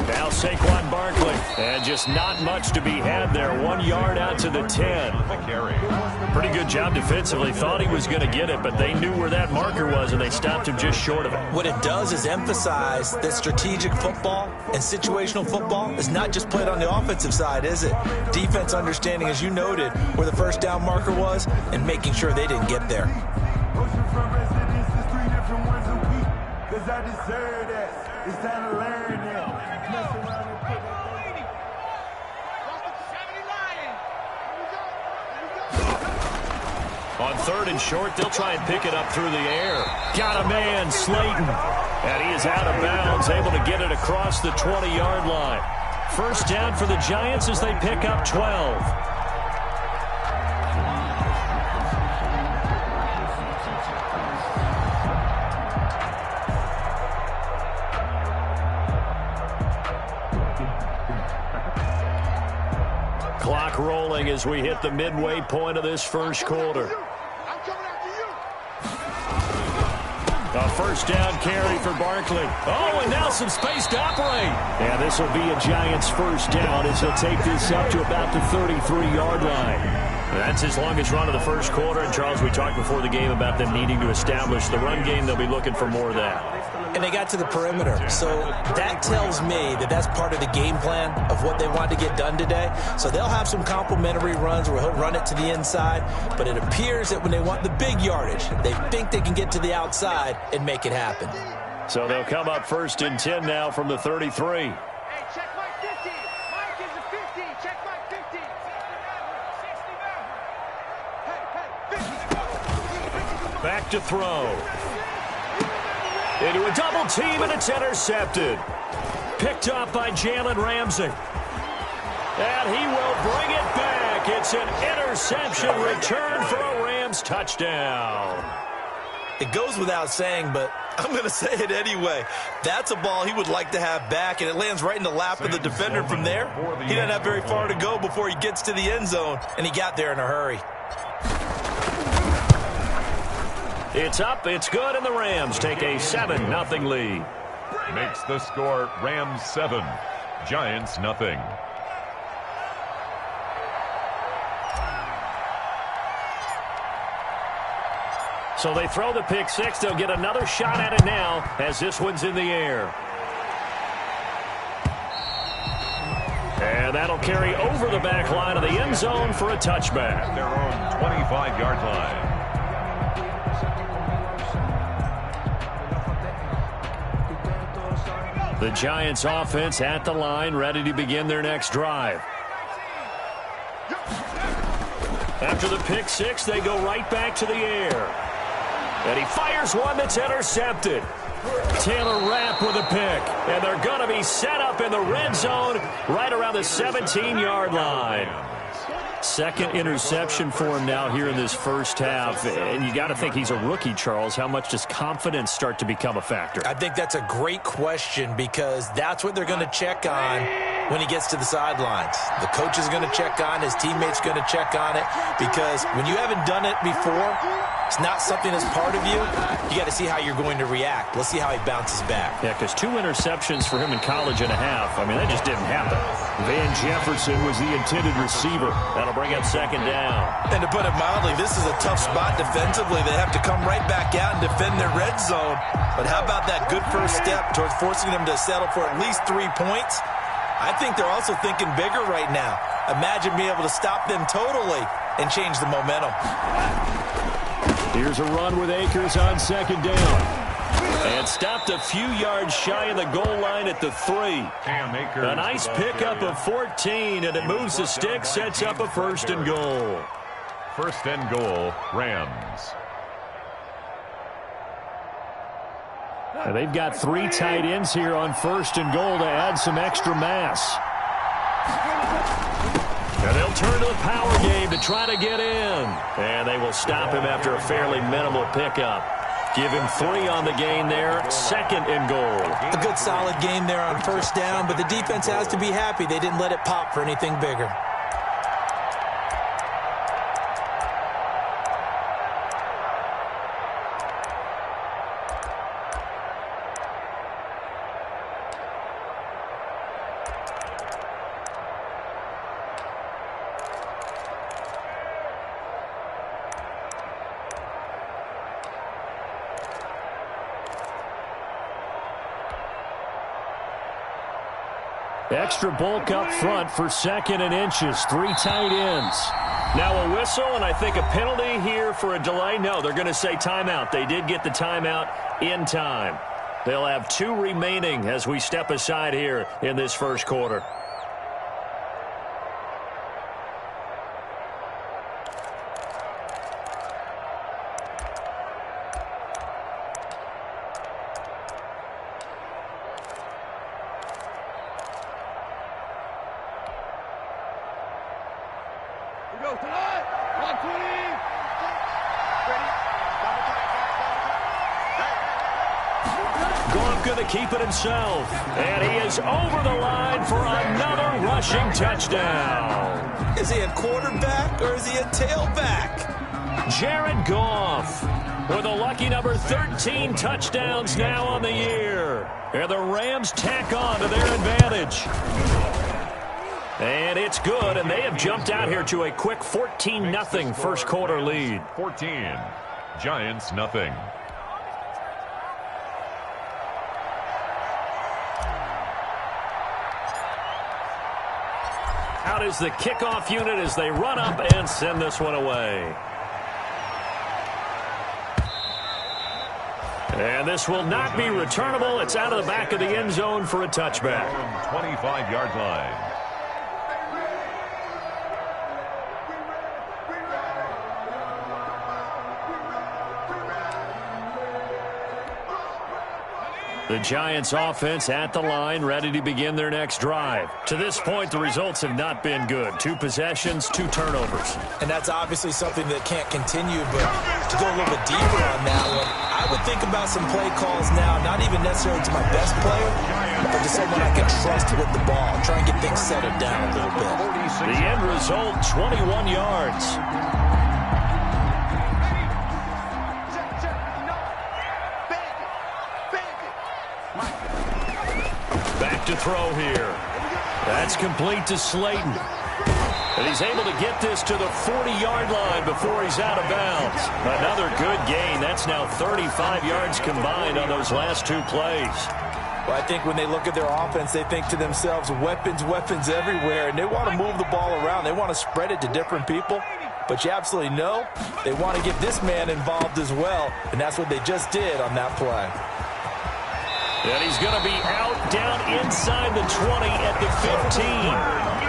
Now Saquon Barkley. And just not much to be had there. 1 yard out to the 10. Pretty good job defensively. Thought he was going to get it, but they knew where that marker was, and they stopped him just short of it. What it does is emphasize that strategic football and situational football is not just played on the offensive side, is it? Defense understanding, as you noted, where the first down marker was and making sure they didn't get there. It's time to learn now. On 3rd and short, they'll try and pick it up through the air. Got a man, Slayton. And he is out of bounds, able to get it across the 20-yard line. First down for the Giants as they pick up 12. Clock rolling as we hit the midway point of this first quarter. A first down carry for Barkley. Oh, and now some space to operate. And this will be a Giants first down as he'll take this up to about the 33-yard line. That's his longest run of the first quarter. And, Charles, we talked before the game about them needing to establish the run game. They'll be looking for more of that. And they got to the perimeter. So that tells me that that's part of the game plan of what they want to get done today. So they'll have some complementary runs where he'll run it to the inside. But it appears that when they want the big yardage, they think they can get to the outside and make it happen. So they'll come up 1st and 10 now from the 33. Hey, check my 50. Mike is a 50. Check my 50. 60 Back to throw. Into a double team, and it's intercepted. Picked up by Jalen Ramsey. And he will bring it back. It's an interception return for a Rams touchdown. It goes without saying, but I'm going to say it anyway. That's a ball he would like to have back, and it lands right in the lap of the defender from there. He doesn't have very far to go before he gets to the end zone, and he got there in a hurry. It's up, it's good, and the Rams take a 7-0 lead. Makes the score Rams 7, Giants nothing. So they throw the pick six. They'll get another shot at it now as this one's in the air. And that'll carry over the back line of the end zone for a touchback. Their own 25-yard line. The Giants offense at the line, ready to begin their next drive. After the pick six, they go right back to the air. And he fires one that's intercepted. Taylor Rapp with a pick. And they're going to be set up in the red zone right around the 17-yard line. Second interception for him now here in this first half. And you got to think he's a rookie, Charles. How much does confidence start to become a factor? I think that's a great question because that's what they're going to check on when he gets to the sidelines. The coach is going to check on, his teammates going to check on it, because when you haven't done it before, it's not something that's part of you. You got to see how you're going to react. Let's see how he bounces back. Yeah, because 2 interceptions for him in college and a half. I mean, that just didn't happen. Van Jefferson was the intended receiver. That'll bring up second down. And to put it mildly, this is a tough spot defensively. They have to come right back out and defend their red zone. But how about that good first step towards forcing them to settle for at least 3 points? I think they're also thinking bigger right now. Imagine being able to stop them totally and change the momentum. Here's a run with Akers on second down. And stopped a few yards shy of the goal line at the 3. A nice pickup of 14, and it moves the stick, sets up a 1st and goal. 1st and goal, Rams. And they've got 3 tight ends here on 1st and goal to add some extra mass. And they'll turn to the power game to try to get in. And they will stop him after a fairly minimal pickup. Give him 3 on the gain there, 2nd and goal. A good solid game there on 1st down, but the defense has to be happy they didn't let it pop for anything bigger. Extra bulk up front for 2nd and inches. 3 tight ends. Now a whistle, and I think a penalty here for a delay. No, they're going to say timeout. They did get the timeout in time. They'll have 2 remaining as we step aside here in this first quarter. Going to keep it himself. And he is over the line for another rushing touchdown. Is he a quarterback or is he a tailback? Jared Goff with a lucky number 13 touchdowns now on the year. And the Rams tack on to their advantage. And it's good, and they have jumped out here to a quick 14-0 first quarter lead. 14, Giants nothing. Out is the kickoff unit as they run up and send this one away. And this will not be returnable. It's out of the back of the end zone for a touchback. 25-yard line. The Giants offense at the line, ready to begin their next drive. To this point, the results have not been good. 2 possessions, 2 turnovers. And that's obviously something that can't continue, but to go a little bit deeper on that one, I would think about some play calls now, not even necessarily to my best player, but to someone I can trust with the ball. Try and get things settled down a little bit. The end result, 21 yards. Back to throw here. That's complete to Slayton. And he's able to get this to the 40-yard line before he's out of bounds. Another good gain. That's now 35 yards combined on those last 2 plays. Well, I think when they look at their offense, they think to themselves, weapons, weapons everywhere, and they want to move the ball around. They want to spread it to different people. But you absolutely know they want to get this man involved as well, and that's what they just did on that play. And he's going to be out down inside the 20 at the 15.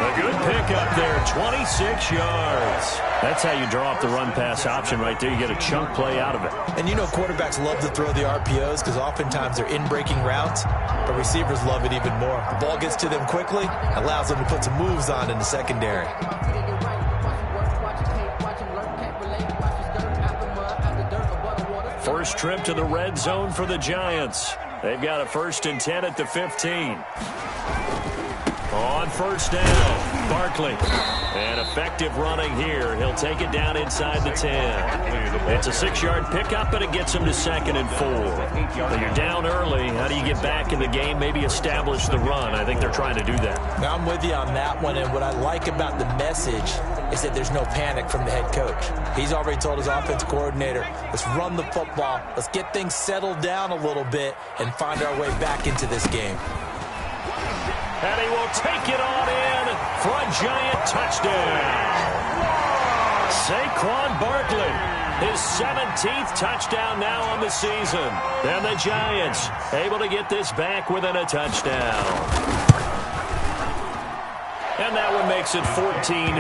A good pickup there, 26 yards. That's how you draw up the run-pass option right there. You get a chunk play out of it. And you know quarterbacks love to throw the RPOs because oftentimes they're in-breaking routes, but receivers love it even more. The ball gets to them quickly, allows them to put some moves on in the secondary. First trip to the red zone for the Giants. They've got a 1st and 10 at the 15. On first down, Barkley. And effective running here. He'll take it down inside the 10. It's a 6-yard pickup, but it gets him to 2nd and 4. But you're down early. How do you get back in the game? Maybe establish the run. I think they're trying to do that. Now, I'm with you on that one, and what I like about the message is that there's no panic from the head coach. He's already told his offensive coordinator, let's run the football, let's get things settled down a little bit and find our way back into this game. And he will take it on in for a Giant touchdown. Saquon Barkley, his 17th touchdown now on the season. And the Giants able to get this back within a touchdown. And that one makes it 14-7.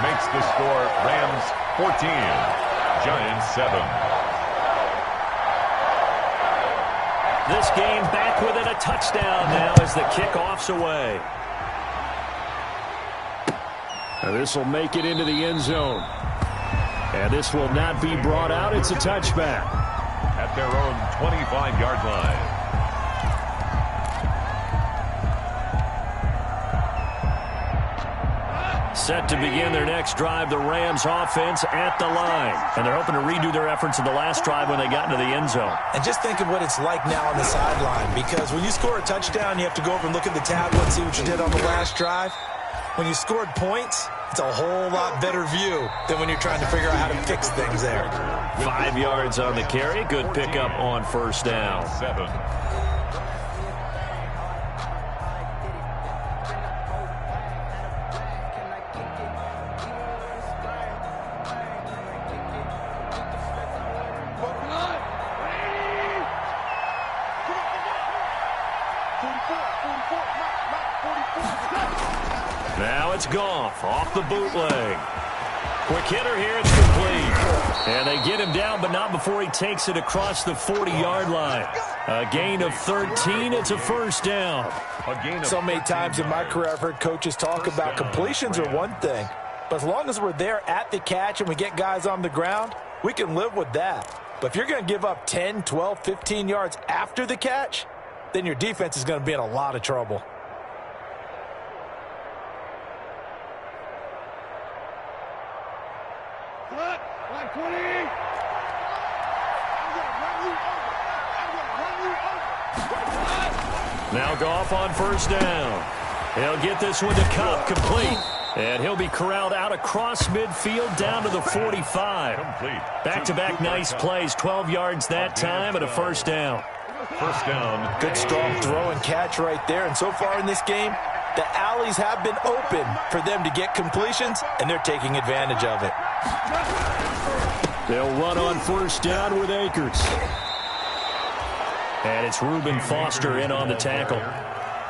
Makes the score Rams 14, Giants 7. This game back within a touchdown now as the kickoff's away. And this will make it into the end zone. And this will not be brought out. It's a touchback. At their own 25-yard line. Set to begin their next drive, the Rams offense at the line. And they're hoping to redo their efforts in the last drive when they got into the end zone. And just think of what it's like now on the sideline, because when you score a touchdown, you have to go over and look at the tablet and see what you did on the last drive. When you scored points, it's a whole lot better view than when you're trying to figure out how to fix things there. 5 yards on the carry. Good pickup on first down. 7. Now it's Goff off the bootleg. Quick hitter here, it's complete. And they get him down, but not before he takes it across the 40-yard line. A gain of 13, it's a first down. So many times in my career I've heard coaches talk about completions are one thing, but as long as we're there at the catch and we get guys on the ground, we can live with that. But if you're going to give up 10, 12, 15 yards after the catch, then your defense is going to be in a lot of trouble. Now Goff on first down. He'll get this one to Cup, complete. And he'll be corralled out across midfield down to the 45. Back-to-back nice plays, 12 yards that time and a first down. First down. Good strong throw and catch right there. And so far in this game, the alleys have been open for them to get completions, and they're taking advantage of it. They'll run on first down with Akers. And it's Reuben Foster in on the tackle.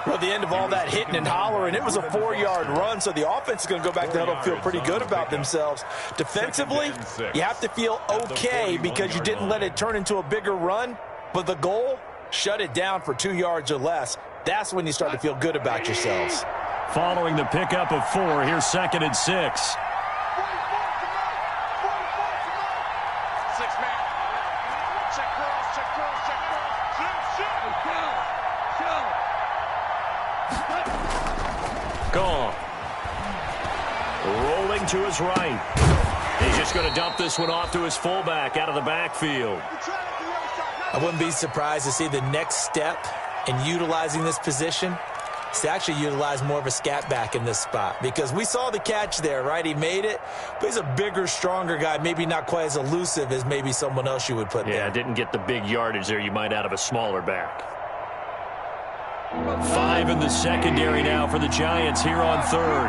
Well, at the end of all that hitting and hollering, it was a 4-yard run, so the offense is going to go back to the huddle and feel pretty good about themselves. Defensively, you have to feel okay because you didn't let it turn into a bigger run, but the goal, shut it down for 2 yards or less. That's when you start to feel good about yourselves. Following the pickup of 4, here's 2nd and 6. Gone. Rolling to his right. He's just going to dump this one off to his fullback out of the backfield. I wouldn't be surprised to see the next step in utilizing this position is to actually utilize more of a scat back in this spot, because we saw the catch there, right? He made it, but he's a bigger, stronger guy, maybe not quite as elusive as maybe someone else you would put there. Yeah, didn't get the big yardage there you might out of a smaller back. 5 in the secondary now for the Giants here on 3rd.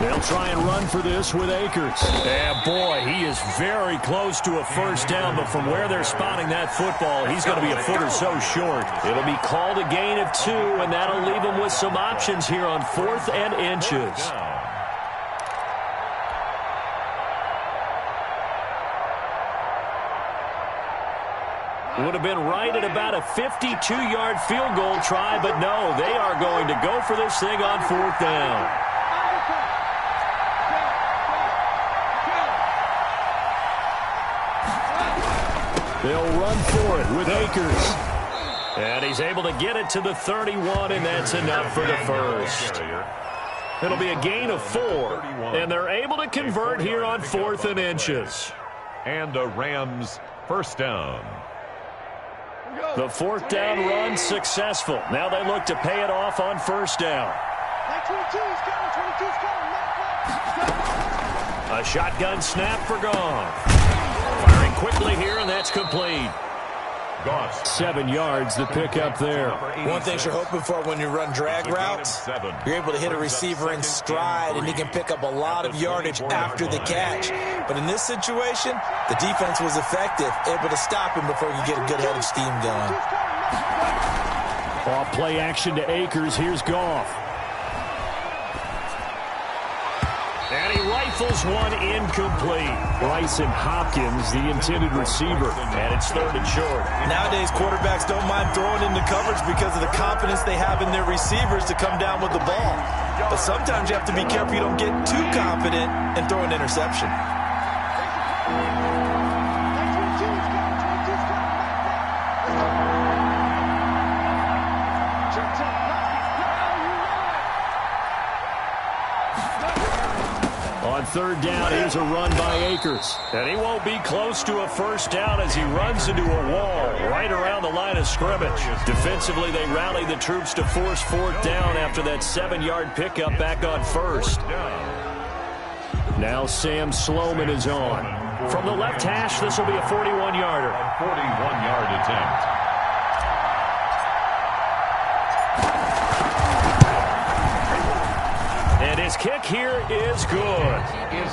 They'll try and run for this with Akers. And boy, he is very close to a first down, but from where they're spotting that football, he's going to be a foot or so short. It'll be called a gain of 2, and that'll leave him with some options here on 4th and inches. Would have been right at about a 52-yard field goal try, but no, they are going to go for this thing on 4th down. They'll run for it with Akers. And he's able to get it to the 31, and that's enough for the first. It'll be a gain of 4, and they're able to convert here on 4th and inches. And a Rams first down. The 4th down run successful. Now they look to pay it off on first down. A shotgun snap for Goff. Firing quickly here, and that's complete. Goff. 7 yards, the pickup there. One thing you're hoping for when you run drag routes, you're able to hit a receiver in stride, and he can pick up a lot of yardage after the catch. But in this situation, the defense was effective, able to stop him before you get a good head of steam going. Off play action to Akers. Here's Goff. And he rifles one incomplete. Bryson Hopkins, the intended receiver. And it's 3rd and short. Nowadays, quarterbacks don't mind throwing into coverage because of the confidence they have in their receivers to come down with the ball. But sometimes you have to be careful you don't get too confident and throw an interception. On 3rd down, here's a run by Akers. And he won't be close to a first down as he runs into a wall right around the line of scrimmage. Defensively, they rally the troops to force 4th down after that 7-yard pickup back on 1st. Now Sam Sloman is on. From the left hash, this will be a 41-yarder. 41-yard attempt. And his kick kick here is good.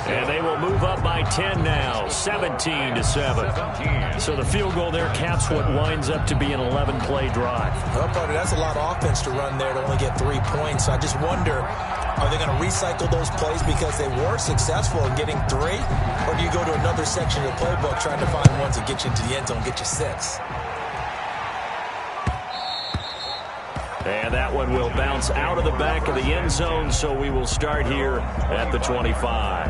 And they will move up by 10 now, 17-7. So the field goal there caps what winds up to be an 11-play drive. Well, partner, that's a lot of offense to run there to only get 3 points. So I just wonder, are they going to recycle those plays because they were successful in getting 3? Or do you go to another section of the playbook trying to find ones that get you into the end zone, get you 6? And that one will bounce out of the back of the end zone, so we will start here at the 25.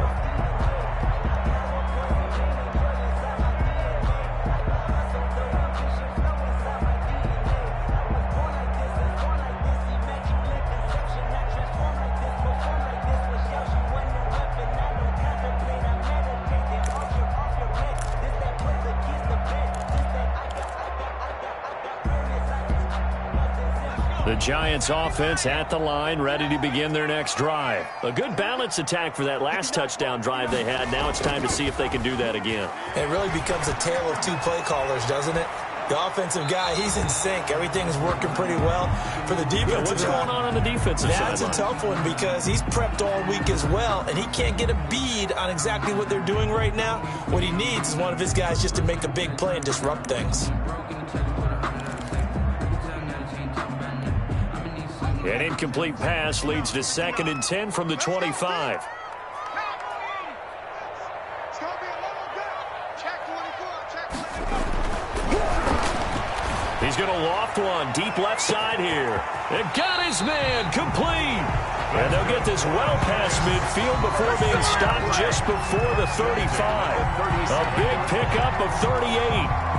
The Giants offense at the line, ready to begin their next drive. A good balance attack for that last touchdown drive they had. Now it's time to see if they can do that again. It really becomes a tale of 2 play callers, doesn't it? The offensive guy, he's in sync. Everything's working pretty well. For the defensive what's going on the defensive side? That's a tough one because he's prepped all week as well, and he can't get a bead on exactly what they're doing right now. What he needs is one of his guys just to make a big play and disrupt things. An incomplete pass leads to 2nd and 10 from the 25. He's going to loft one deep left side here. And got his man complete. And they'll get this well past midfield before being stopped just before the 35. A big pickup of 38.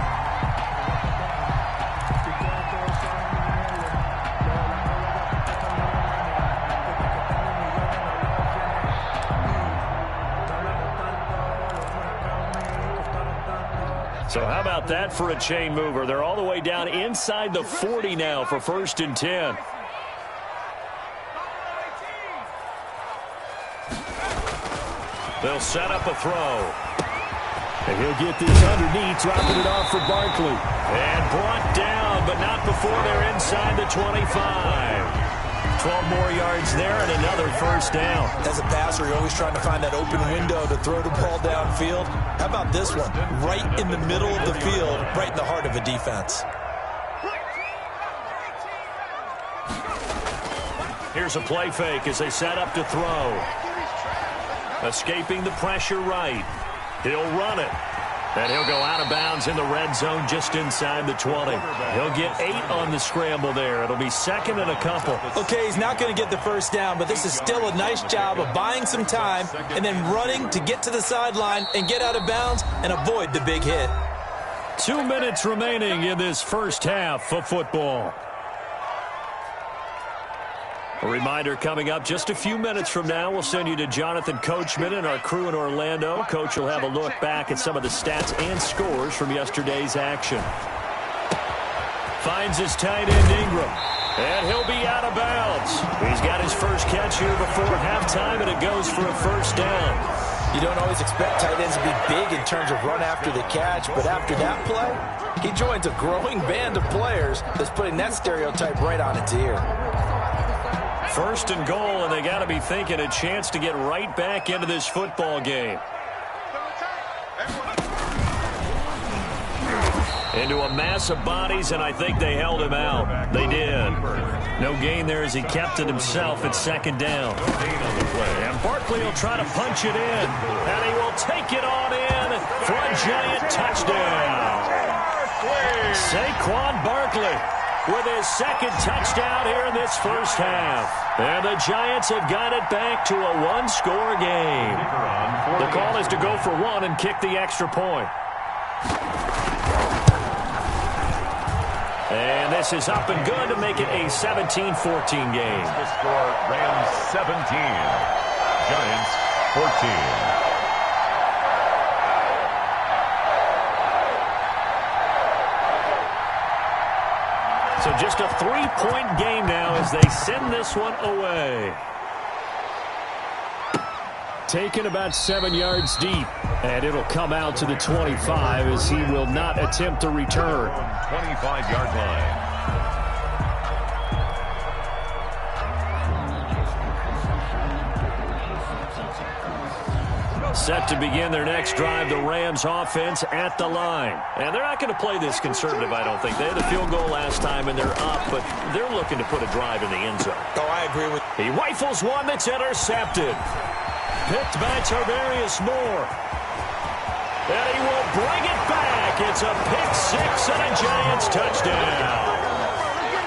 So how about that for a chain mover? They're all the way down inside the 40 now for 1st and 10. They'll set up a throw. And he'll get this underneath, dropping it off for Barkley. And brought down, but not before they're inside the 25. 12 more yards there and another 1st down. As a passer, you're always trying to find that open window to throw the ball downfield. How about this one? Right in the middle of the field, right in the heart of a defense. Here's a play fake as they set up to throw. Escaping the pressure right. He'll run it. And he'll go out of bounds in the red zone just inside the 20. He'll get 8 on the scramble there. It'll be 2nd and a couple. Okay, he's not going to get the 1st down, but this is still a nice job of buying some time and then running to get to the sideline and get out of bounds and avoid the big hit. 2 minutes remaining in this 1st half of football. A reminder coming up just a few minutes from now, we'll send you to Jonathan Coachman and our crew in Orlando. Coach will have a look back at some of the stats and scores from yesterday's action. Finds his tight end Ingram, and he'll be out of bounds. He's got his first catch here before halftime, and it goes for a 1st down. You don't always expect tight ends to be big in terms of run after the catch, but after that play, he joins a growing band of players that's putting that stereotype right on its ear. 1st and goal, and they got to be thinking a chance to get right back into this football game. Into a mass of bodies, and I think they held him out. They did. No gain there as he kept it himself at 2nd down. And Barkley will try to punch it in, and he will take it on in for a giant touchdown. Saquon Barkley with his 2nd touchdown here in this 1st half. And the Giants have got it back to a 1-score game. The call is to go for 1 and kick the extra point. And this is up and good to make it a 17-14 game. The score, Rams 17, Giants 14. So just a 3-point game now as they send this one away. Taken about 7 yards deep, and it'll come out to the 25 as he will not attempt to return. 25-yard line. Set to begin their next drive, the Rams offense at the line. And they're not going to play this conservative, I don't think. They had a field goal last time, and they're up, but they're looking to put a drive in the end zone. Oh, I agree with He rifles one that's intercepted. Picked by Tarvarius Moore. And he will bring it back. It's a pick six and a Giants touchdown.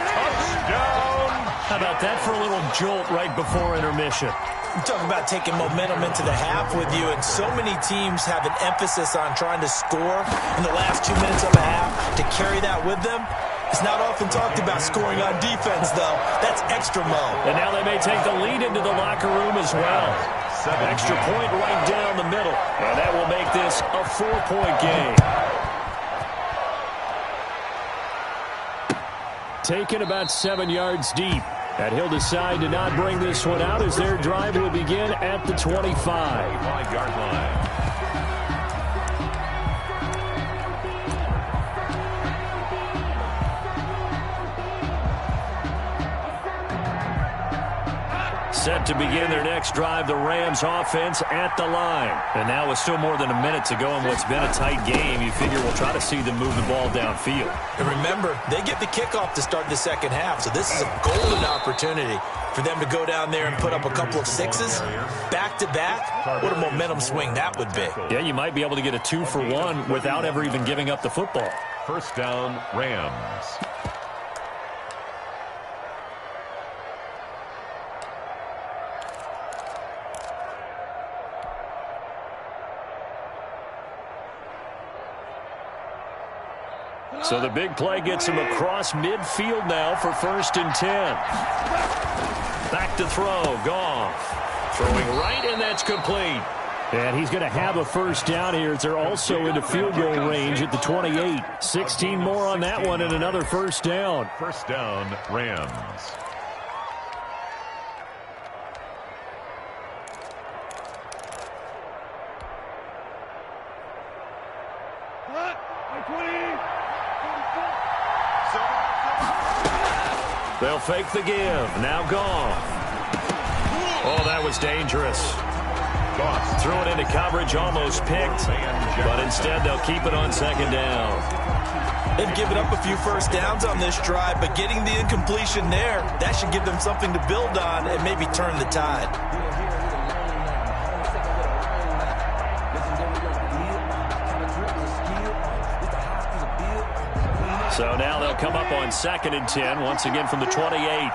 Touchdown. How about that for a little jolt right before intermission? I'm talking about taking momentum into the half with you, and so many teams have an emphasis on trying to score in the last 2 minutes of a half. To carry that with them, it's not often talked about scoring on defense, though. That's extra mo. And now they may take the lead into the locker room as well. Extra point right down the middle, and that will make this a 4-point game. Taken about 7 yards deep. And he'll decide to not bring this one out as their drive will begin at the 25. 5-yard line. Set to begin their next drive, the Rams offense at the line. And now with still more than a minute to go in what's been a tight game, you figure we'll try to see them move the ball downfield. And remember, they get the kickoff to start the second half, so this is a golden opportunity for them to go down there and put up a couple of sixes back-to-back. What a momentum swing that would be. Yeah, you might be able to get a 2-for-1 without ever even giving up the football. First down, Rams. So the big play gets him across midfield now for 1st and 10. Back to throw, Goff. Throwing right, and that's complete. And he's going to have a first down here as they're also into field goal range at the 28. 16 more on that one and another first down. First down, Rams. They'll fake the give. Now Goff. Oh, that was dangerous. Goff threw it into coverage, almost picked, but instead they'll keep it on second down. They've given up a few first downs on this drive, but getting the incompletion there, that should give them something to build on and maybe turn the tide. So now they'll come up on 2nd and 10, once again from the 28.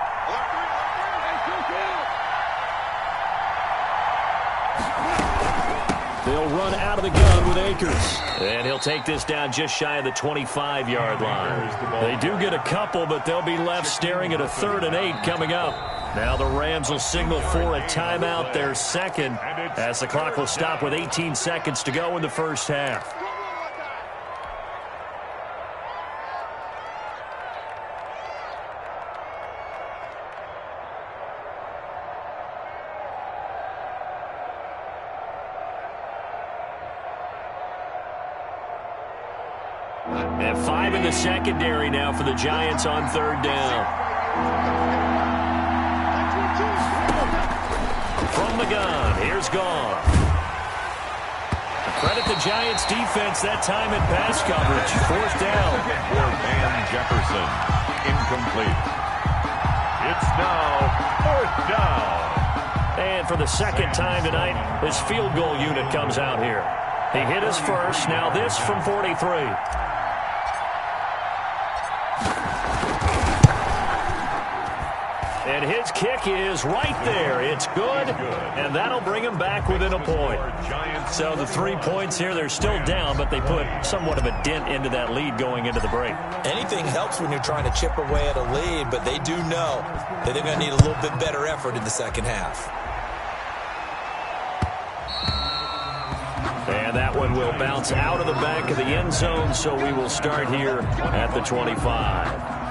They'll run out of the gun with Akers. And he'll take this down just shy of the 25-yard line. They do get a couple, but they'll be left staring at a 3rd and 8 coming up. Now the Rams will signal for a timeout, their second, as the clock will stop with 18 seconds to go in the first half. And 5 in the secondary now for the Giants on 3rd down. From the gun, here's Goff. Credit the Giants defense that time in pass coverage. 4th down. For Van Jefferson. Incomplete. It's now 4th down. And for the second time tonight, his field goal unit comes out here. He hit his first. Now this from 43. And his kick is right there. It's good, and that'll bring him back within a point. So the 3 points here, they're still down, but they put somewhat of a dent into that lead going into the break. Anything helps when you're trying to chip away at a lead, but they do know that they're going to need a little bit better effort in the second half. And that one will bounce out of the back of the end zone, so we will start here at the 25.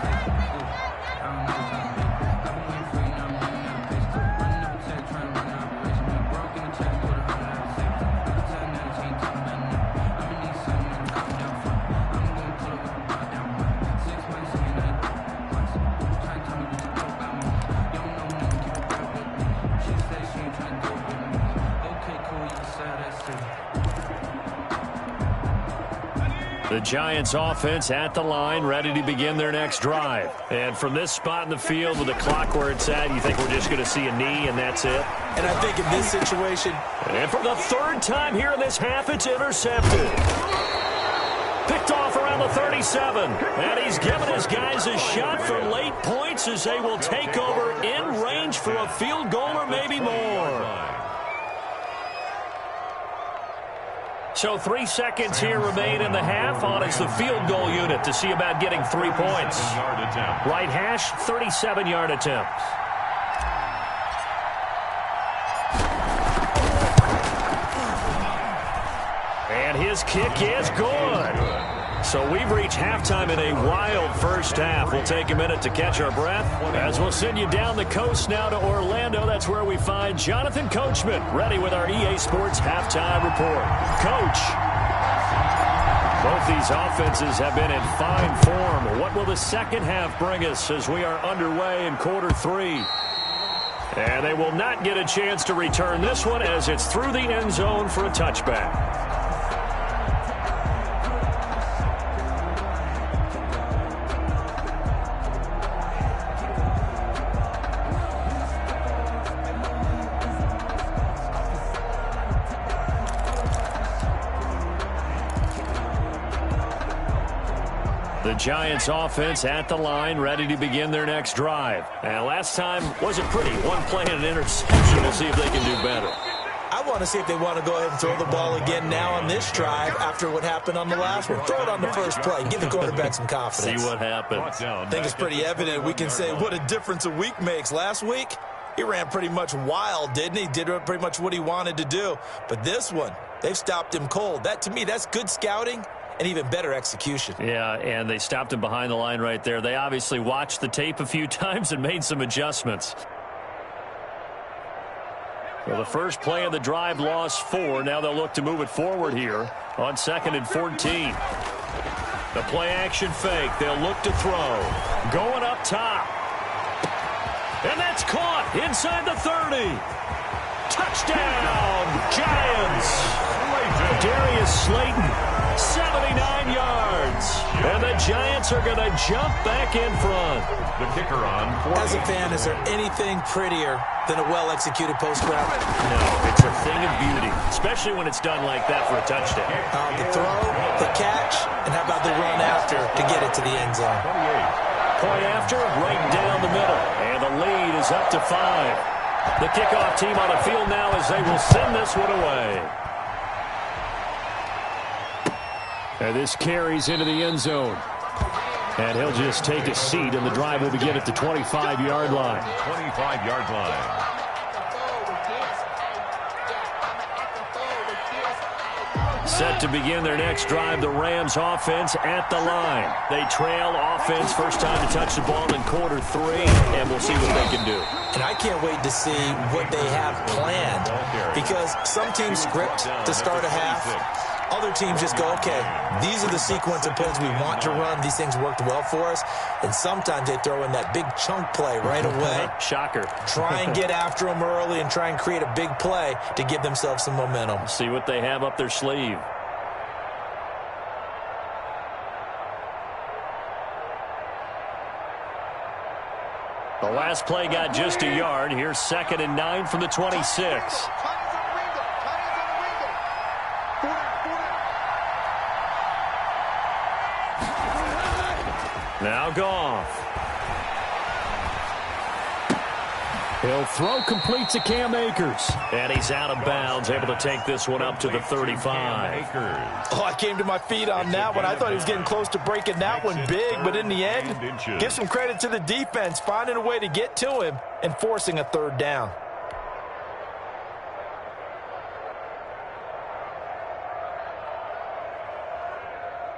The Giants offense at the line, ready to begin their next drive. And from this spot in the field with the clock where it's at, you think we're just going to see a knee and that's it? And I think in this situation... And for the third time here in this half, it's intercepted. Picked off around the 37. And he's given his guys a shot for late points as they will take over in range for a field goal or maybe more. So 3 seconds here remain in the half. On is the field goal unit to see about getting 3 points. Right hash, 37-yard attempt. And his kick is good. So we've reached halftime in a wild first half. We'll take a minute to catch our breath as we'll send you down the coast now to Orlando. That's where we find Jonathan Coachman ready with our EA Sports halftime report. Coach, both these offenses have been in fine form. What will the second half bring us as we are underway in quarter 3? And they will not get a chance to return this one as it's through the end zone for a touchback. The Giants offense at the line, ready to begin their next drive. And last time wasn't pretty. One play and an interception. We'll see if they can do better. I want to see if they want to go ahead and throw the ball again now on this drive after what happened on the last one. Throw it on the first play. Give the quarterback some confidence. See what happens. I think it's pretty evident. We can say what a difference a week makes. Last week, he ran pretty much wild, didn't he? Did pretty much what he wanted to do. But this one, they've stopped him cold. That, to me, that's good scouting and even better execution. Yeah, and they stopped him behind the line right there. They obviously watched the tape a few times and made some adjustments. Well, the first play of the drive lost 4. Now they'll look to move it forward here on 2nd and 14. The play action fake. They'll look to throw. Going up top. And that's caught inside the 30. Touchdown, Giants. Darius Slayton, 79 yards. And the Giants are going to jump back in front. The kicker on. As a fan, is there anything prettier than a well-executed post route? No, it's a thing of beauty, especially when it's done like that for a touchdown. The throw, the catch, and how about the run after to get it to the end zone? Point after, right down the middle. And the lead is up to 5. The kickoff team on the field now as they will send this one away. And this carries into the end zone. And he'll just take a seat, and the drive will begin at the 25-yard line. 25-yard line. Set to begin their next drive, the Rams offense at the line. They trail offense, first time to touch the ball in quarter 3, and we'll see what they can do. And I can't wait to see what they have planned, because some teams script to start a half. Other teams just go, okay, these are the sequence of plays we want to run. These things worked well for us. And sometimes they throw in that big chunk play right away. Shocker. Try and get after them early and try and create a big play to give themselves some momentum. See what they have up their sleeve. The last play got just a yard. Here's 2nd and 9 from the 26. Now Goff. He'll throw complete to Cam Akers. And he's out of bounds, able to take this one up to the 35. Oh, I came to my feet on that one. I thought he was getting close to breaking that one big, but in the end, give some credit to the defense, finding a way to get to him and forcing a 3rd down.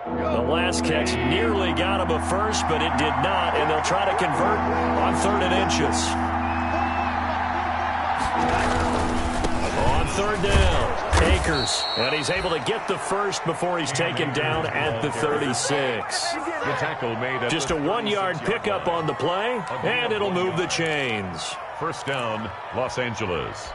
The last catch nearly got him a first, but it did not, and they'll try to convert on 3rd and inches. On 3rd down, Akers, and he's able to get the first before he's taken down at the 36. The tackle made Just a 1-yard pickup on the play, and it'll move the chains. First down, Los Angeles.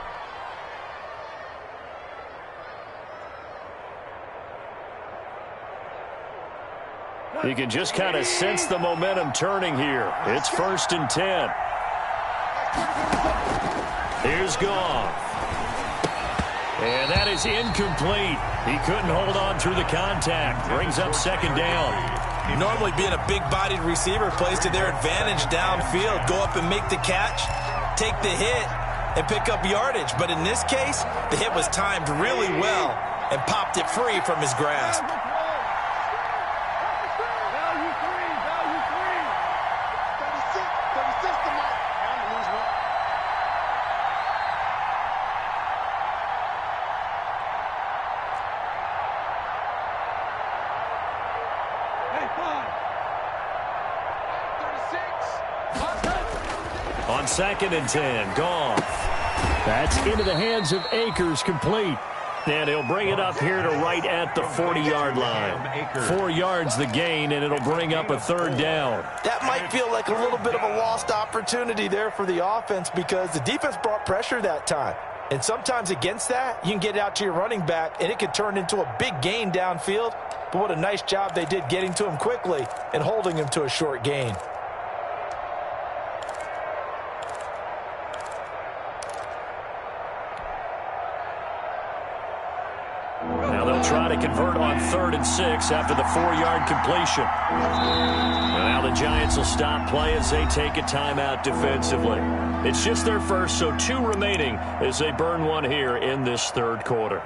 You can just kind of sense the momentum turning here. It's 1st and 10. Here's Goff. And that is incomplete. He couldn't hold on through the contact. Brings up 2nd down. Normally being a big-bodied receiver plays to their advantage downfield. Go up and make the catch, take the hit, and pick up yardage. But in this case, the hit was timed really well and popped it free from his grasp. Value three. 36 to Mike. I'm losing one. Hey, 36. On 2nd and 10, Goff. That's into the hands of Akers, complete. And he'll bring it up here to right at the 40-yard line. 4 yards the gain, and it'll bring up a 3rd down. That might feel like a little bit of a lost opportunity there for the offense because the defense brought pressure that time. And sometimes against that, you can get it out to your running back, and it could turn into a big gain downfield. But what a nice job they did getting to him quickly and holding him to a short gain. Now they'll try to convert on 3rd and 6 after the 4-yard completion. Now the Giants will stop play as they take a timeout defensively. It's just their first, so 2 remaining as they burn one here in this 3rd quarter.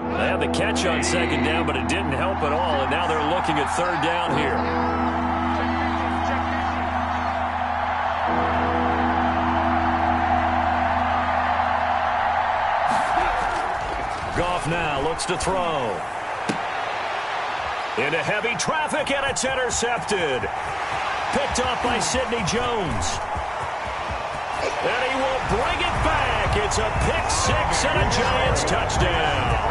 They had the catch on 2nd down, but it didn't help at all, and now they're looking at 3rd down here. Goff now looks to throw. Into heavy traffic, and it's intercepted. Picked off by Sidney Jones. And he will bring it back. It's a pick 6 and a Giants touchdown.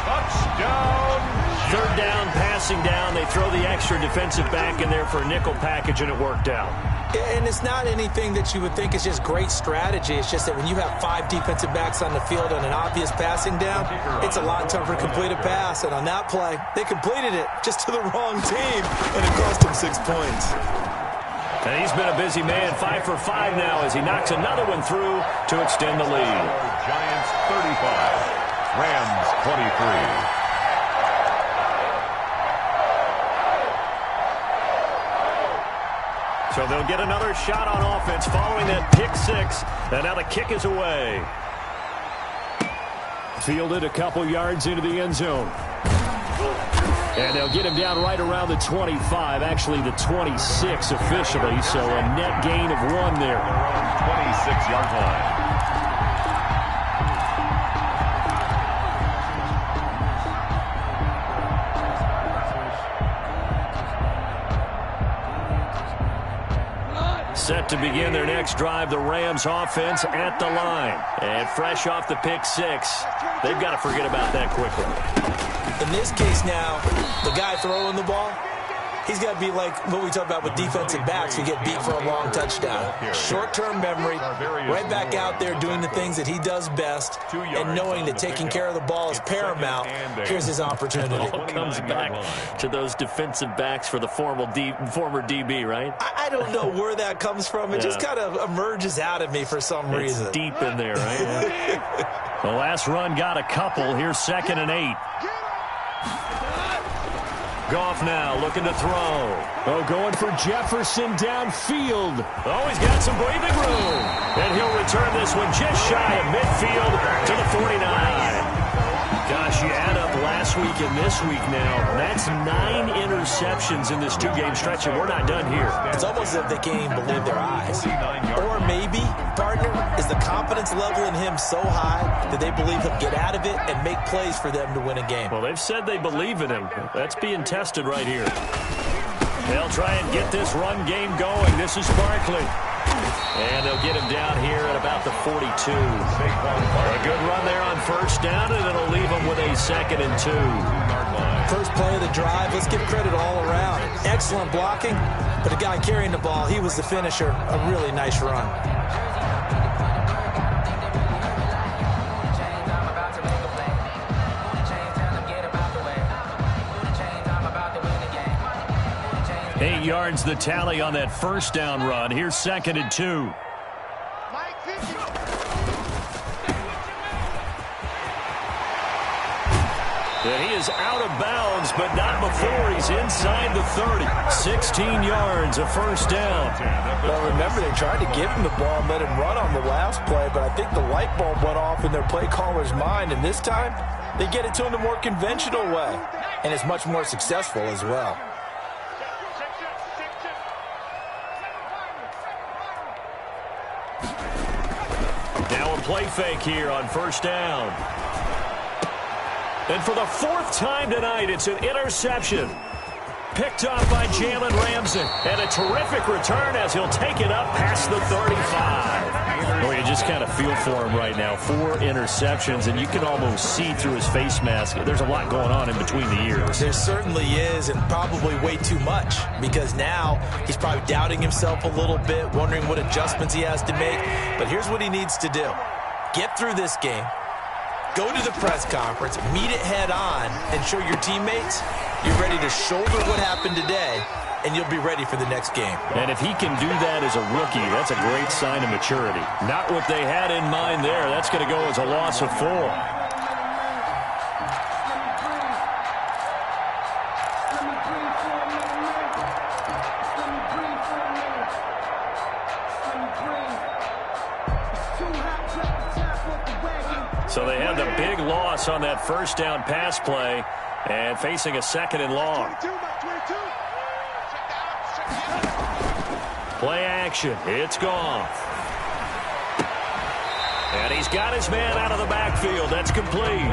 Touchdown. 3rd down, passing down. They throw the extra defensive back in there for a nickel package, and it worked out. And it's not anything that you would think is just great strategy. It's just that when you have 5 defensive backs on the field on an obvious passing down, it's a lot tougher to complete a pass. And on that play, they completed it just to the wrong team, and it cost them 6 points. And he's been a busy man, 5 for 5 now as he knocks another one through to extend the lead. Giants 35, Rams 23. So they'll get another shot on offense following that pick 6. And now the kick is away. Fielded a couple yards into the end zone. And they'll get him down right around the 25, actually the 26 officially, so a net gain of 1 there. 26-yard line. Set to begin their next drive, the Rams offense at the line. And fresh off the pick 6, they've got to forget about that quickly. In this case now, the guy throwing the ball, he's got to be like what we talk about with defensive backs who get beat for a long touchdown. Short-term memory, right back out there doing the things that he does best, and knowing that taking care of the ball is paramount. Here's his opportunity. It all comes back to those defensive backs for the former DB, right? I don't know where that comes from. It just kind of emerges out of me for some reason. It's deep in there, right? The last run got a couple. Here's 2nd and 8. Goff now looking to throw. Oh, going for Jefferson downfield. Oh, he's got some breathing room. And he'll return this one just shy of midfield to the 49. Gosh, you add up last last week and this week now. That's 9 interceptions in this 2-game stretch, and we're not done here. It's almost as if they can't even believe their eyes. Or maybe, partner, is the confidence level in him so high that they believe he'll get out of it and make plays for them to win a game. Well, they've said they believe in him. That's being tested right here. They'll try and get this run game going. This is Barkley. And they'll get him down here at about the 42. A good run there on first down, and it'll leave him with a 2nd and 2. First play of the drive, let's give credit all around. Excellent blocking, but the guy carrying the ball, he was the finisher. A really nice run. Eight yards the tally on that first down run. Here's 2nd and 2. And he is out of bounds, but not before he's inside the 30. 16 yards, a first down. Well, remember, they tried to give him the ball and let him run on the last play, but I think the light bulb went off in their play caller's mind, and this time they get it to him the more conventional way, and it's much more successful as well. Now a play fake here on first down. And for the 4th time tonight, it's an interception. Picked off by Jalen Ramsey. And a terrific return as he'll take it up past the 35. Well, you just kind of feel for him right now. 4 interceptions, and you can almost see through his face mask. There's a lot going on in between the ears. There certainly is, and probably way too much, because now he's probably doubting himself a little bit, wondering what adjustments he has to make. But here's what he needs to do. Get through this game. Go to the press conference, meet it head on, and show your teammates you're ready to shoulder what happened today, and you'll be ready for the next game. And if he can do that as a rookie, that's a great sign of maturity. Not what they had in mind there. That's going to go as a loss of 4. So they had the big loss on that first down pass play and facing a 2nd and long. Play action. It's Goff. And he's got his man out of the backfield. That's complete.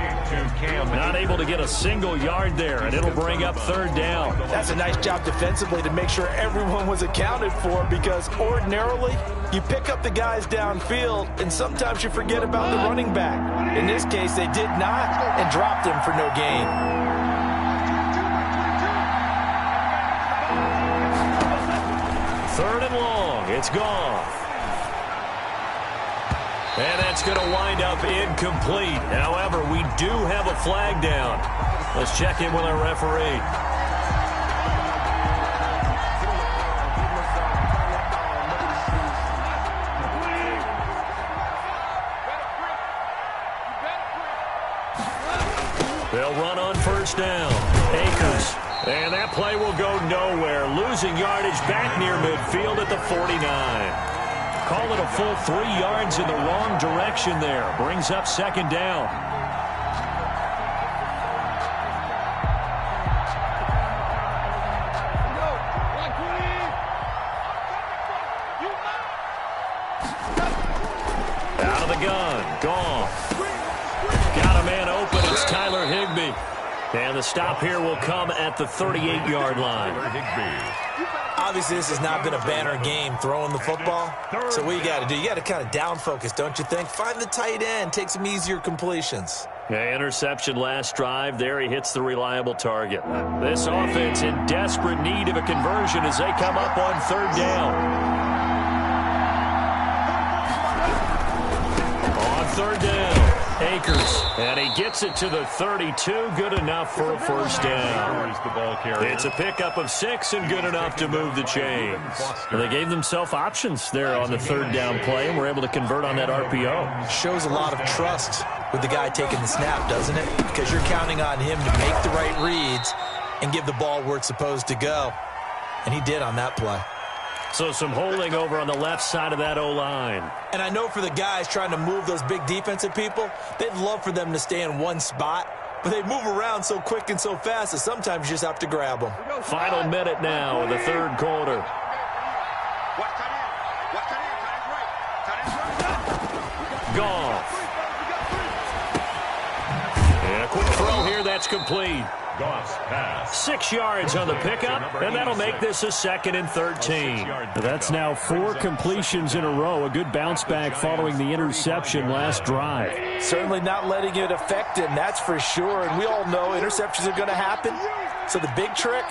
Not able to get a single yard there, and it'll bring up 3rd down. That's a nice job defensively to make sure everyone was accounted for, because ordinarily you pick up the guys downfield, and sometimes you forget about the running back. In this case, they did not and dropped him for no gain. Third and long. It's Goff. And that's going to wind up incomplete. However, we do have a flag down. Let's check in with our referee. They'll run on first down. Akers. And that play will go nowhere. Losing yardage back near midfield at the 49. Call it a full 3 yards in the wrong direction there. Brings up 2nd down. Out of the gun. Goff. Got a man open. It's Tyler Higbee. And the stop here will come at the 38-yard line. Obviously, this has not been a banner game throwing the football. So what you got to do, you got to kind of down focus, don't you think? Find the tight end, take some easier completions. Yeah, interception last drive. There he hits the reliable target. This offense in desperate need of a conversion as they come up on 3rd down. On 3rd down. Akers, and he gets it to the 32. Good enough for a first down. It's a pickup of 6 and good enough to move the chains. And they gave themselves options there on the 3rd down play and were able to convert on that RPO. Shows a lot of trust with the guy taking the snap, doesn't it? Because you're counting on him to make the right reads and give the ball where it's supposed to go. And he did on that play. So some holding over on the left side of that O-line. And I know for the guys trying to move those big defensive people, they'd love for them to stay in one spot but they move around so quick and so fast that sometimes you just have to grab them. Final minute now in the third quarter. Goff. And a quick throw here, that's complete. Goff's pass. 6 yards on the pickup, and that'll make this a 2nd and 13. That's now 4 completions in a row. A good bounce back following the interception last drive. Certainly not letting it affect him, that's for sure. And we all know interceptions are going to happen. So the big trick,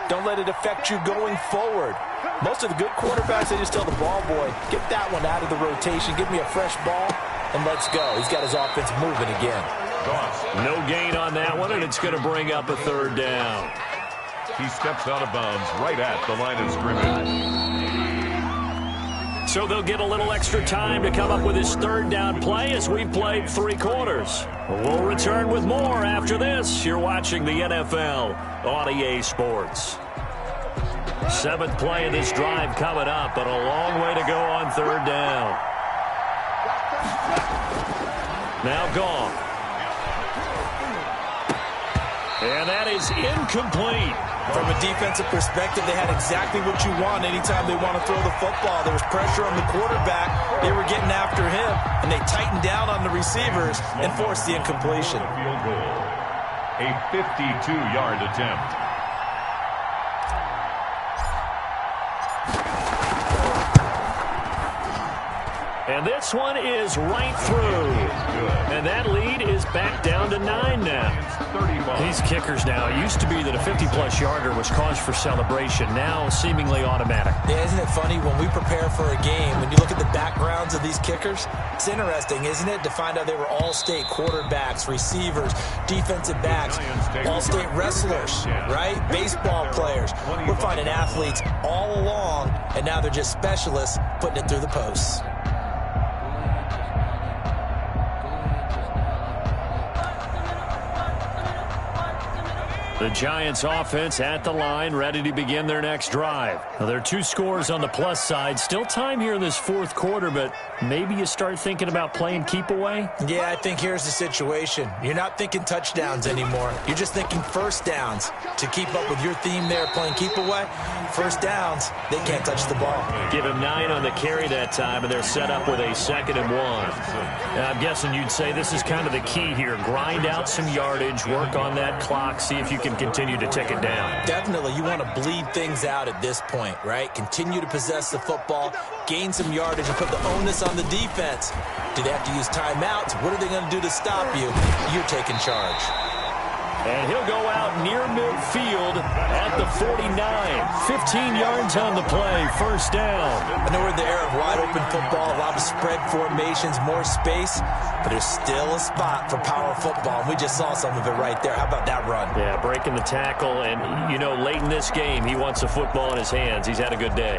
don't let it affect you going forward. Most of the good quarterbacks, they just tell the ball boy, get that one out of the rotation, give me a fresh ball, and let's go. He's got his offense moving again. No gain on that one, and it's going to bring up a 3rd down. He steps out of bounds right at the line of scrimmage. So they'll get a little extra time to come up with his 3rd down play as we played 3 quarters. We'll return with more after this. You're watching the NFL on EA Sports. 7th play of this drive coming up, but a long way to go on 3rd down. Now Goff. And that is incomplete. From a defensive perspective, they had exactly what you want anytime they want to throw the football. There was pressure on the quarterback. They were getting after him, and they tightened down on the receivers and forced the incompletion. Field goal. A 52-yard attempt. And this one is right through. And that lead is back down to 9 now. These kickers now, it used to be that a 50-plus yarder was cause for celebration. Now seemingly automatic. Yeah, isn't it funny when we prepare for a game, when you look at the backgrounds of these kickers, it's interesting, isn't it, to find out they were all-state quarterbacks, receivers, defensive backs, all-state wrestlers, right? Baseball players. We're finding athletes all along, and now they're just specialists putting it through the posts. The Giants offense at the line, ready to begin their next drive. Now, there are 2 scores on the plus side. Still time here in this 4th quarter, but maybe you start thinking about playing keep away? Yeah, I think here's the situation. You're not thinking touchdowns anymore. You're just thinking first downs. To keep up with your theme there, playing keep away, first downs, they can't touch the ball. Give him 9 on the carry that time, and they're set up with a 2nd and 1. I'm guessing you'd say this is kind of the key here. Grind out some yardage, work on that clock, see if you can continue to tick it down. Definitely, you want to bleed things out at this point, right? Continue to possess the football, gain some yardage, and put the onus on the defense. Do they have to use timeouts? What are they going to do to stop you? You're taking charge. And he'll go out near midfield at the 49. 15 yards on the play, first down. I know we're in the era of wide-open football, a lot of spread formations, more space, but there's still a spot for power football, and we just saw some of it right there. How about that run? Yeah, breaking the tackle, and, you know, late in this game, he wants the football in his hands. He's had a good day.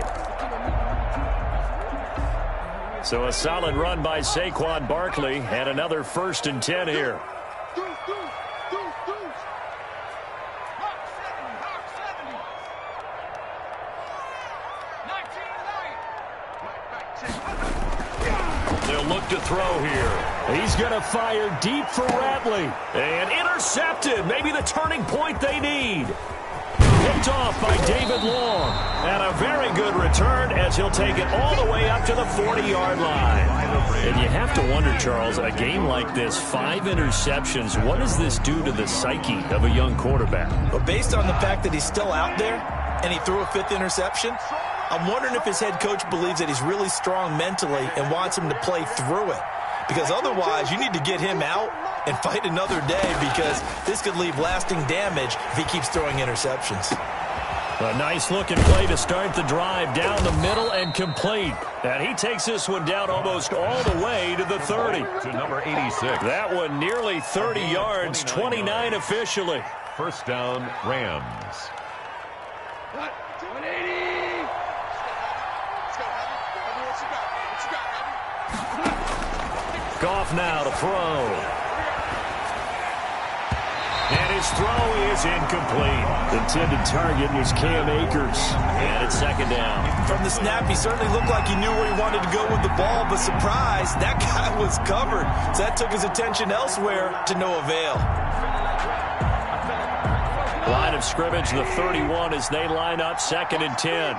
So a solid run by Saquon Barkley, and another 1st and 10 here. They'll look to throw here. He's going to fire deep for Ratley. And intercepted. Maybe the turning point they need. Picked off by David Long. And a very good return as he'll take it all the way up to the 40-yard line. And you have to wonder, Charles, a game like this, 5 interceptions, what does this do to the psyche of a young quarterback? Well, based on the fact that he's still out there and he threw a 5th interception, I'm wondering if his head coach believes that he's really strong mentally and wants him to play through it. Because otherwise, you need to get him out and fight another day, because this could leave lasting damage if he keeps throwing interceptions. A nice-looking play to start the drive down the middle and complete. And he takes this one down almost all the way to the 30. To number 86. That one nearly 30 yards, 29 officially. First down, Rams. 180. Goff now to throw. And his throw is incomplete. Intended target was Cam Akers. And it's 2nd down. From the snap, he certainly looked like he knew where he wanted to go with the ball, but surprise, that guy was covered. So that took his attention elsewhere to no avail. of scrimmage, the 31, as they line up 2nd and 10.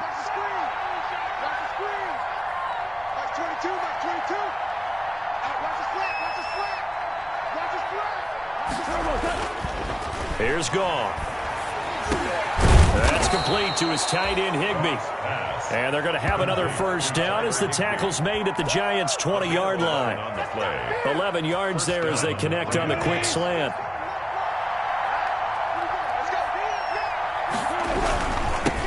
Here's Goff. That's complete to his tight end, Higbee. And they're going to have another first down as the tackle's made at the Giants' 20-yard line. 11 yards there as they connect on the quick slant.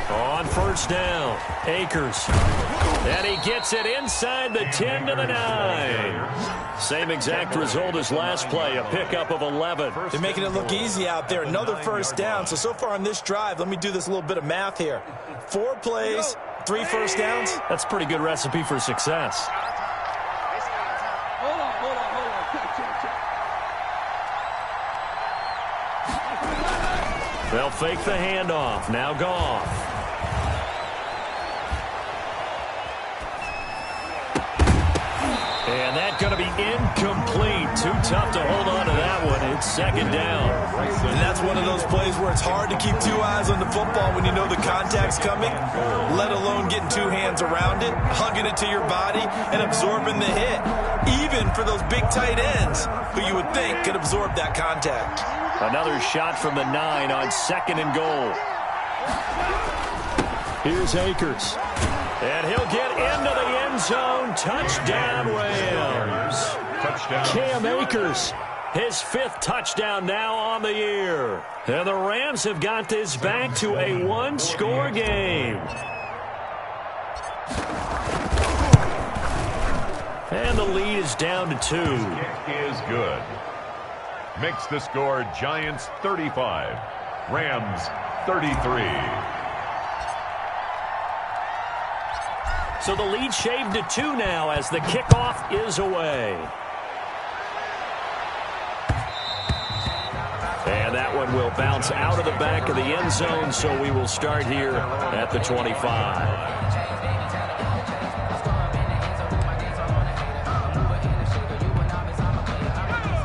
On first down, Akers. And he gets it inside the 10 to the 9. Same exact result as last play, a pickup of 11. They're making it look easy out there. Another first down. So far on this drive, let me do this little bit of math here. 4 plays, 3 first downs. That's a pretty good recipe for success. They'll fake the handoff. Now Goff. And that's going to be incomplete. Too tough to hold on to that one. It's 2nd down. And that's one of those plays where it's hard to keep 2 eyes on the football when you know the contact's coming, let alone getting 2 hands around it, hugging it to your body, and absorbing the hit. Even for those big tight ends who you would think could absorb that contact. Another shot from the 9 on 2nd and goal. Here's Akers. And he'll get into the end zone. Touchdown, Rams. Touchdown. Cam Akers, his 5th touchdown now on the year. And the Rams have got this back to a 1-score game. And the lead is down to 2. Kick is good. Makes the score Giants 35, Rams 33. So the lead shaved to 2 now as the kickoff is away. And that one will bounce out of the back of the end zone, so we will start here at the 25.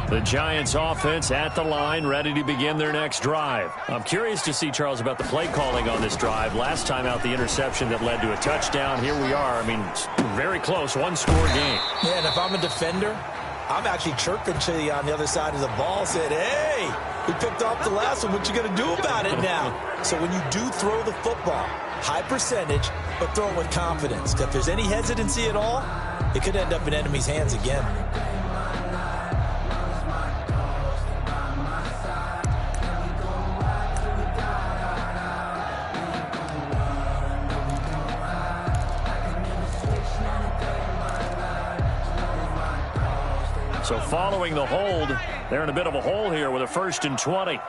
The Giants offense at the line, ready to begin their next drive. I'm curious to see, Charles, about the play calling on this drive. Last time out, the interception that led to a touchdown. Here we are. I mean, very close, 1-score game. Yeah, and if I'm a defender, I'm actually chirping to you on the other side of the ball, said, hey, we picked off the last one. What you going to do about it now? So when you do throw the football, high percentage, but throw it with confidence. If there's any hesitancy at all, it could end up in enemy's hands again. So following the hold, they're in a bit of a hole here with a 1st and 20.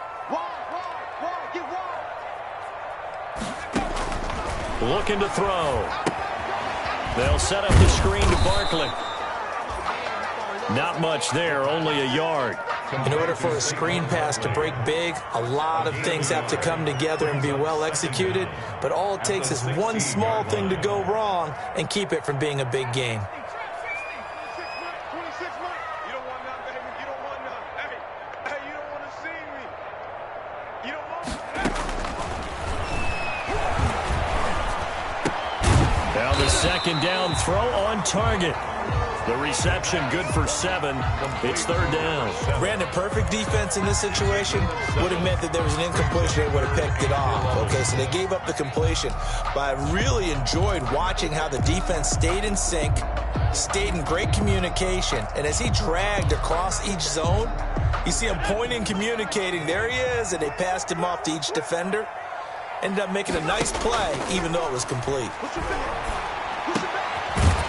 Looking to throw. They'll set up the screen to Barkley. Not much there, only a yard. In order for a screen pass to break big, a lot of things have to come together and be well executed, but all it takes is one small thing to go wrong and keep it from being a big gain. Now the 2nd down throw on target. The reception good for 7. It's 3rd down. Brandon, perfect defense in this situation would have meant that there was an incompletion. They would have picked it off. Okay, so they gave up the completion. But I really enjoyed watching how the defense stayed in sync, stayed in great communication. And as he dragged across each zone, you see him pointing, communicating. There he is, and they passed him off to each defender. Ended up making a nice play, even though it was complete.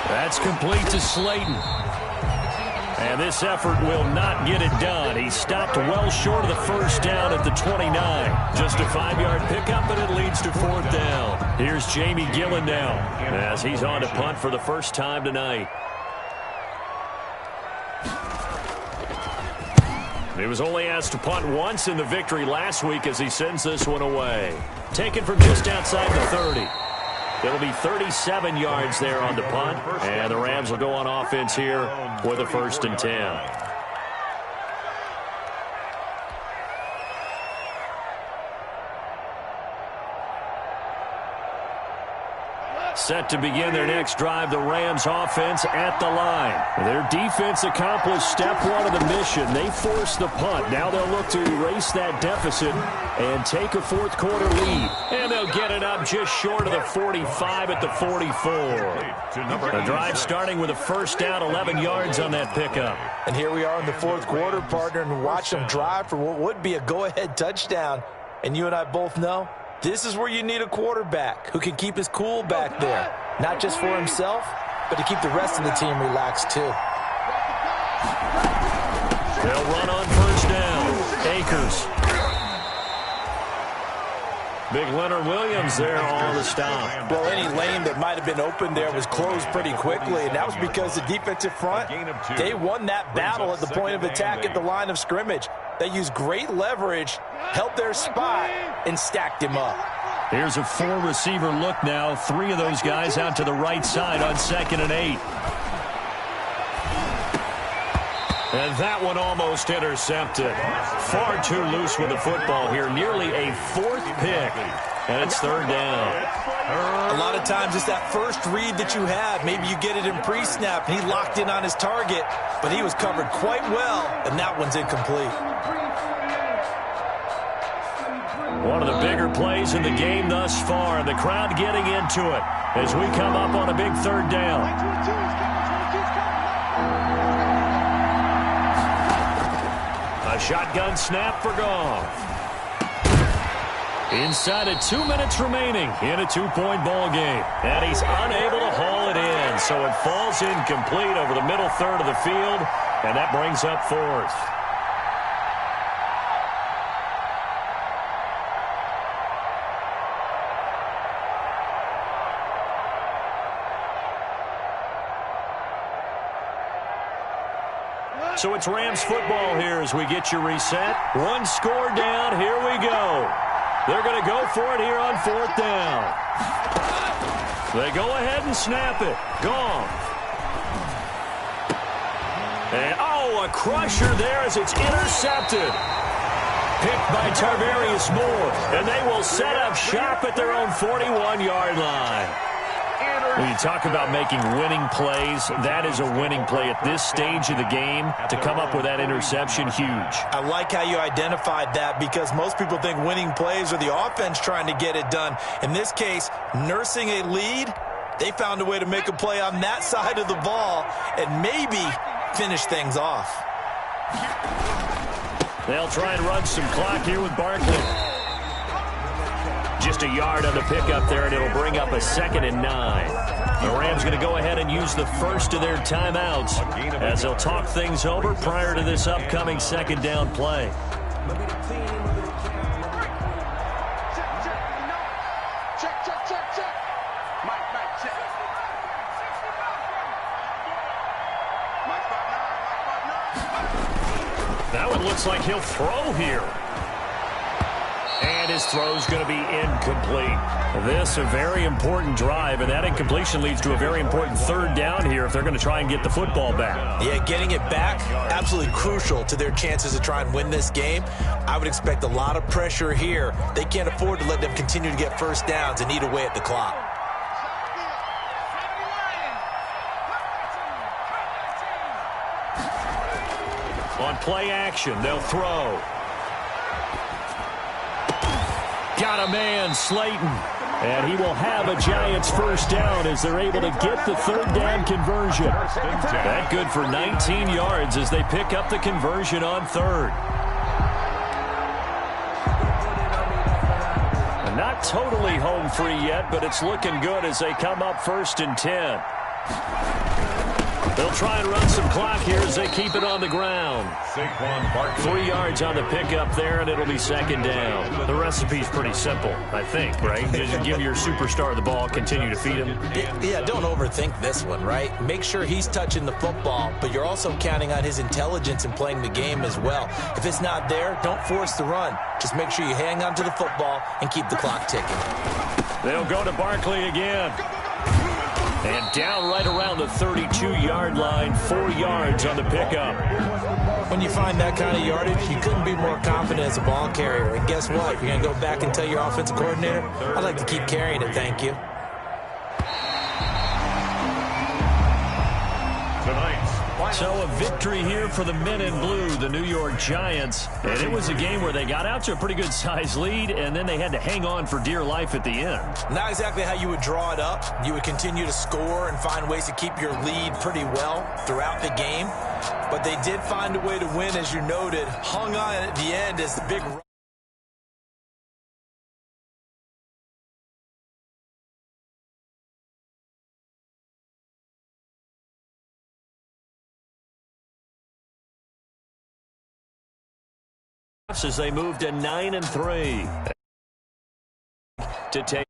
That's complete to Slayton. And this effort will not get it done. He stopped well short of the 1st down at the 29. Just a 5-yard pickup, and it leads to 4th down. Here's Jamie Gillen now as he's on to punt for the first time tonight. He was only asked to punt once in the victory last week as he sends this one away. Taken from just outside the 30. It'll be 37 yards there on the punt, and the Rams will go on offense here with a 1st and 10. Set to begin their next drive, the Rams offense at the line. Their defense accomplished step one of the mission. They forced the punt. Now they'll look to erase that deficit and take a fourth quarter lead. And they'll get it up just short of the 45 at the 44. The drive starting with a first down, 11 yards on that pickup. And here we are in the fourth quarter, partner, and watch them drive for what would be a go-ahead touchdown. And you and I both know this is where you need a quarterback who can keep his cool back there, not just for himself, but to keep the rest of the team relaxed too. They'll run on first down. Akers. Big Leonard Williams there on the stop. Well, any lane that might have been open there was closed pretty quickly, and that was because the defensive front, they won that battle at the point of attack at the line of scrimmage. They used great leverage, held their spot, and stacked him up. Here's a four-receiver look now. Three of those guys out to the right side on 2nd and 8. And that one almost intercepted. Far too loose with the football here. Nearly a fourth pick. And it's third down. A lot of times it's that first read that you have. Maybe you get it in pre-snap. He locked in on his target, but he was covered quite well, and that one's incomplete. One of the bigger plays in the game thus far, and the crowd getting into it as we come up on a big third down. A shotgun snap for Goff. Inside of 2 minutes remaining in a 2-point ball game. And he's unable to haul it in, so it falls incomplete over the middle third of the field, and that brings up fourth. So it's Rams football here as we get you reset. One score down. Here we go. They're going to go for it here on fourth down. They go ahead and snap it. Goff. And, a crusher there as it's intercepted. Picked by Tarvarius Moore. And they will set up shop at their own 41-yard line. When you talk about making winning plays, that is a winning play at this stage of the game. To come up with that interception, huge. I like how you identified that because most people think winning plays are the offense trying to get it done. In this case, nursing a lead, they found a way to make a play on that side of the ball and maybe finish things off. They'll try and run some clock here with Barkley. Just a yard on the pickup there, and it'll bring up a 2nd and 9. The Rams going to go ahead and use the first of their timeouts as they'll talk things over prior to this upcoming second down play. That one looks like he'll throw here. And his throw's going to be incomplete. This a very important drive, and that incompletion leads to a very important third down here if they're going to try and get the football back. Yeah, getting it back, absolutely crucial to their chances to try and win this game. I would expect a lot of pressure here. They can't afford to let them continue to get first downs and eat away at the clock. On play action, they'll throw. Got a man, Slayton. And he will have a Giants first down as they're able to get the third down conversion. That good for 19 yards as they pick up the conversion on third. Not totally home free yet, but it's looking good as they come up 1st and 10. They'll try and run some clock here as they keep it on the ground. 3 yards on the pickup there, and it'll be 2nd down. The recipe's pretty simple, I think, right? Just give your superstar the ball, continue to feed him. Yeah, don't overthink this one, right? Make sure he's touching the football, but you're also counting on his intelligence in playing the game as well. If it's not there, don't force the run. Just make sure you hang on to the football and keep the clock ticking. They'll go to Barkley again. And down right around the 32-yard line, 4 yards on the pickup. When you find that kind of yardage, you couldn't be more confident as a ball carrier. And guess what? You're going to go back and tell your offensive coordinator, I'd like to keep carrying it, thank you. So a victory here for the men in blue, the New York Giants. And it was a game where they got out to a pretty good size lead, and then they had to hang on for dear life at the end. Not exactly how you would draw it up. You would continue to score and find ways to keep your lead pretty well throughout the game. But they did find a way to win, as you noted. Hung on at the end as the big run. As they move to 9-3 to take